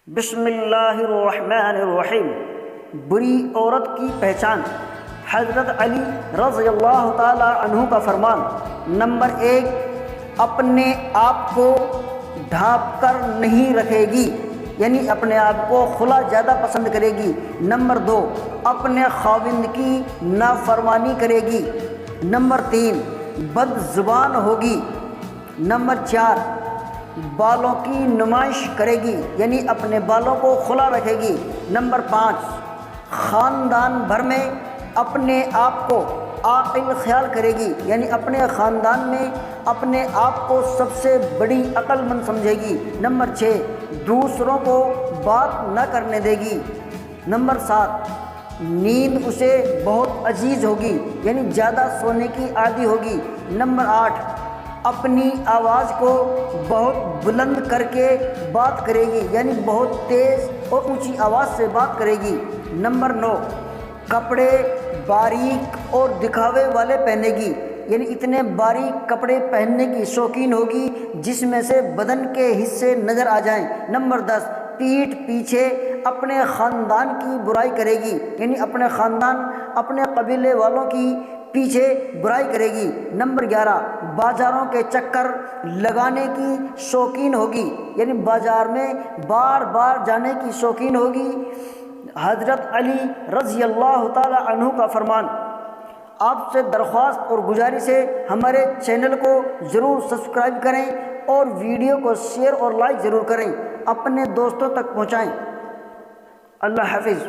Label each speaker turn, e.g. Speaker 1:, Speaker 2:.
Speaker 1: بسم اللہ الرحمن الرحیم۔ بری عورت کی پہچان۔ حضرت علی رضی اللہ تعالی عنہ کا فرمان۔ نمبر 1، اپنے آپ کو ڈھانپ کر نہیں رکھے گی، یعنی اپنے آپ کو کھلا زیادہ پسند کرے گی۔ نمبر 2، اپنے خاوند کی نافرمانی کرے گی۔ نمبر 3، بد زبان ہوگی۔ نمبر 4، بالوں کی نمائش کرے گی، یعنی اپنے بالوں کو کھلا رکھے گی۔ نمبر 5، خاندان بھر میں اپنے آپ کو عاقل خیال کرے گی، یعنی اپنے خاندان میں اپنے آپ کو سب سے بڑی عقل مند سمجھے گی۔ نمبر 6، دوسروں کو بات نہ کرنے دے گی۔ نمبر 7، نیند اسے بہت عزیز ہوگی، یعنی زیادہ سونے کی عادی ہوگی۔ نمبر 8، اپنی آواز کو بہت بلند کر کے بات کرے گی، یعنی بہت تیز اور اونچی آواز سے بات کرے گی۔ نمبر 9، کپڑے باریک اور دکھاوے والے پہنے گی، یعنی اتنے باریک کپڑے پہننے کی شوقین ہوگی جس میں سے بدن کے حصے نظر آ جائیں۔ نمبر 10، پیٹھ پیچھے اپنے خاندان کی برائی کرے گی، یعنی اپنے خاندان اپنے قبیلے والوں کی پیچھے برائی کرے گی۔ نمبر 11، بازاروں کے چکر لگانے کی شوقین ہوگی، یعنی بازار میں بار بار جانے کی شوقین ہوگی۔ حضرت علی رضی اللہ تعالی عنہ کا فرمان۔ آپ سے درخواست اور گزارش ہے ہمارے چینل کو ضرور سبسکرائب کریں اور ویڈیو کو شیئر اور لائک ضرور کریں، اپنے دوستوں تک پہنچائیں۔ اللہ حافظ۔